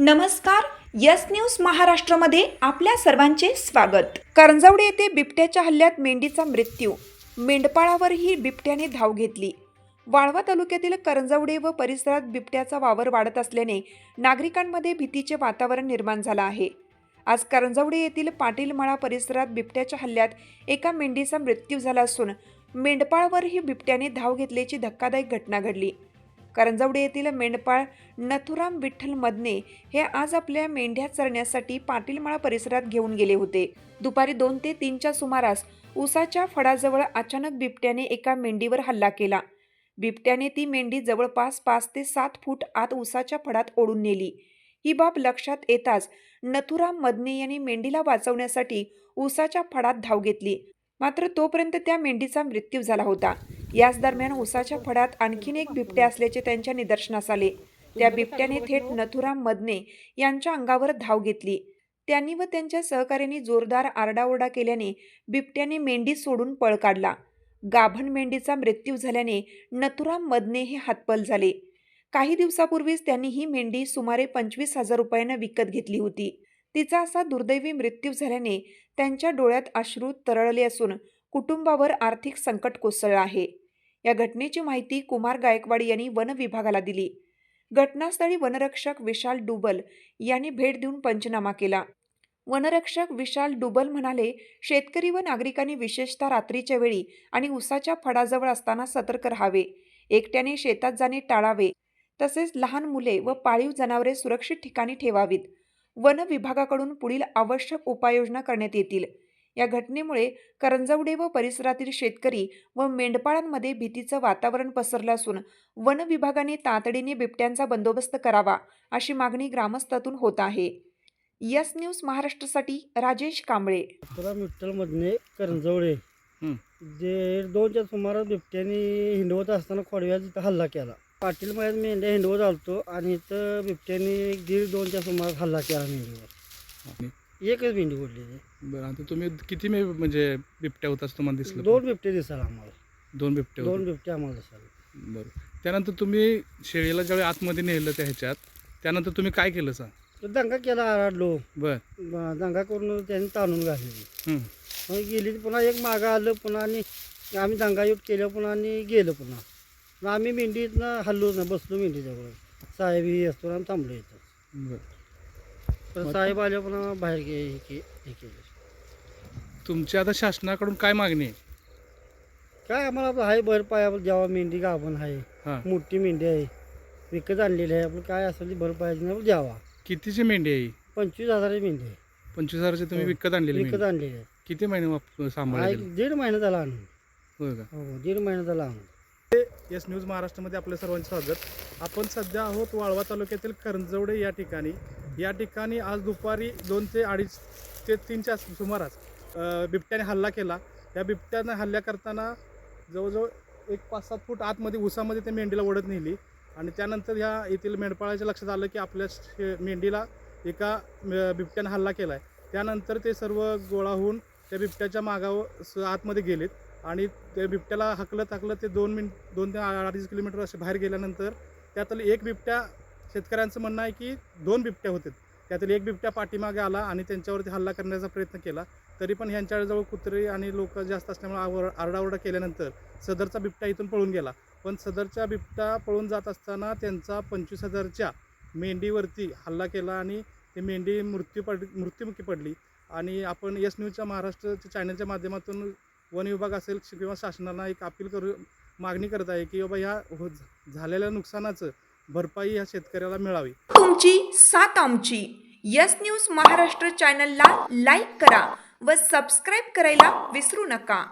नमस्कार. Yes news महाराष्ट्रामध्ये आपल्या सर्वांचे स्वागत. करंजवडे येथे बिबट्याच्या हल्ल्यात मेंढीचा मृत्यू. मेंढपाळावरही बिबट्याने धाव घेतली. वाळवा तालुक्यातील करंजवडे व परिसरात बिबट्याचा वावर वाढत असल्याने नागरिकांमध्ये भीतीचे वातावरण निर्माण झाले आहे. आज करंजवडे येथील पाटीलमळा परिसरात बिबट्याच्या हल्ल्यात एका मेंढीचा मृत्यू झाला असून मेंढपाळावरही बिबट्याने धाव घेतल्याची धक्कादायक घटना घडली. करंजवडे येथील मेंढपाळ नथुराम विठ्ठल मदने हे आज आपल्या मेंढ्या चरण्यासाठी पाटीलमळा परिसरात घेऊन गेले होते. दुपारी 2 ते 3च्या सुमारास उसाच्या फडाजवळ अचानक बिबट्याने एका मेंढीवर हल्ला केला. बिबट्याने ती मेंढी जवळपास 5 ते 7 फूट आत उसाच्या फडात ओढून नेली. ही बाब लक्षात येताच नथुराम मदने यांनी मेंढीला वाचवण्यासाठी उसाच्या फडात धाव घेतली. मात्र तोपर्यंत त्या मेंढीचा मृत्यू झाला होता. याच दरम्यान उसाच्या फडात आणखीन एक बिबट्या असल्याचे त्यांच्या निदर्शनास आले. त्या बिबट्याने थेट नथुराम मदने यांच्या अंगावर धाव घेतली. त्यांनी व त्यांच्या सहकाऱ्यांनी जोरदार आरडाओरडा केल्याने बिबट्याने मेंढी सोडून पळ काढला. गाभण मेंढीचा मृत्यू झाल्याने नथुराम मदने हे हतबल झाले. काही दिवसापूर्वीच त्यांनी ही मेंढी सुमारे 25,000 रुपयांना विकत घेतली होती. तिचा असा दुर्दैवी मृत्यू झाल्याने त्यांच्या डोळ्यात अश्रू तरळले असून कुटुंबावर आर्थिक संकट कोसळलं आहे. या घटनेची माहिती कुमार गायकवाड यांनी वन विभागाला दिली. घटनास्थळी वनरक्षक विशाल डुबल यांनी भेट देऊन पंचनामा केला. वनरक्षक विशाल डुबल म्हणाले, शेतकरी व नागरिकांनी विशेषतः रात्रीच्या वेळी आणि उसाच्या फडाजवळ असताना सतर्क राहावे. एकट्याने शेतात जाणे टाळावे. तसेच लहान मुले व पाळीव जनावरे सुरक्षित ठिकाणी ठेवावीत. वन विभागाकडून पुढील आवश्यक उपाययोजना करण्यात येतील. या घटनेमुळे करंजवडे व परिसरातील शेतकरी व मेंढपाळांमध्ये भीतीचं वातावरण पसरलं असून वन विभागाने तातडीने बिबट्यांचा बंदोबस्त करावा अशी मागणी ग्रामस्थातून होत आहे. यस न्यूज महाराष्ट्रासाठी राजेश कांबळे. विठ्ठल मदने करंजवडे जे 2च्या सुमारास बिबट्याने हिंडवत असताना खोडव्यात तिथं हल्ला केला. पाटील मळ्यात मेंढ्या हिंडवत आलतो आणि इथं बिबट्याने 1:30-2च्या सुमारास हल्ला केला मेंढीवर. एकच मेंढी ओढली. बरं, आता तुम्ही किती म्हणजे बिबट्या होताच तुम्हाला दिसलं? 2 बिबटे दिसायला आम्हाला. 2 बिबट्या 2 बिबटे आम्हाला दिसायला. बरं, त्यानंतर तुम्ही शेळीला ज्यावेळी आतमध्ये नेलं त्या ह्याच्यात, त्यानंतर तुम्ही काय केलं सांग? तर दंगा केला, आरडलो. बरं, दंगा करून त्यांनी ताणून घालली. मग गेली, पुन्हा एक मागं आलं, पुन्हा आणि आम्ही दंगा युट केलं, पुन्हा आणि गेलं. पुन्हा मग आम्ही मेंढीतनं हल्लो ना, बसलो मेंढीजवळ. साहेब ही असतो आम्ही थांबलो इथं. बरं. तर साहेब आले, पुन्हा बाहेर हे केलं. तुमची आता शासनाकडून काय मागणी आहे? काय आम्हाला हाय भरपाई, आपण जेव्हा मेंढी गाभण आहे, हां, मोठी मेंढी आहे, विकत आणलेली आहे, आपण काय असेल ती भरपाई द्यावा. कितीची मेंढी आहे? 25,000 मेंढी आहे. 25,000ची तुम्ही हो. विकत आणलेली विकत मेंढी? आणलेली आहे. किती महिने सांभाळली? 1.5 महिना झाला आणून. होय का? हो, 1.5 महिना झाला आणून. यस न्यूज महाराष्ट्रामध्ये आपलं सर्वांचं स्वागत. आपण सध्या आहोत वाळवा तालुक्यातील करंजवडे या ठिकाणी. या ठिकाणी आज दुपारी 2 ते 2:30 ते 3च्या सुमारास बिबट्याने हल्ला केला. या बिबट्याने हल्ला करताना जवळजवळ 5-7 फूट आतमध्ये उसामध्ये ते मेंढीला ओढत नेली आणि त्यानंतर ह्या येथील मेंढपाळाच्या लक्षात आलं की आपल्या मेंढीला एका बिबट्याने हल्ला केला आहे. त्यानंतर ते सर्व गोळा होऊन त्या बिबट्याच्या मागावर आतमध्ये गेलेत आणि त्या बिबट्याला हकलत ते 2 ते 2.5 किलोमीटर असे बाहेर गेल्यानंतर त्यातलं एक बिबट्या, शेतकऱ्यांचं म्हणणं आहे की 2 बिबट्या होते, त्यातील एक बिबट्या पाठीमागे आला आणि त्यांच्यावरती हल्ला करण्याचा प्रयत्न केला. तरी पण ह्यांच्याजवळ कुत्रे आणि लोक जास्त असल्यामुळे आरडाओरडा केल्यानंतर सदरचा बिबट्या इथून पळून गेला. पण सदरचा बिबट्या पळून जात असताना त्यांचा 25,000च्या मेंढीवरती हल्ला केला आणि ती मेंढी मृत्युमुखी पडली. आणि आपण यस न्यूजच्या महाराष्ट्राच्या चॅनलच्या माध्यमातून वन विभाग असेल किंवा शासनाला एक अपील मागणी करत आहे की बाबा ह्या झालेल्या नुकसानाचं भरपाई ह्या शेतकऱ्याला मिळावी. तुमची साथ आमची. यस न्यूज महाराष्ट्र चॅनलला लाईक करा व सबस्क्राईब करायला विसरू नका.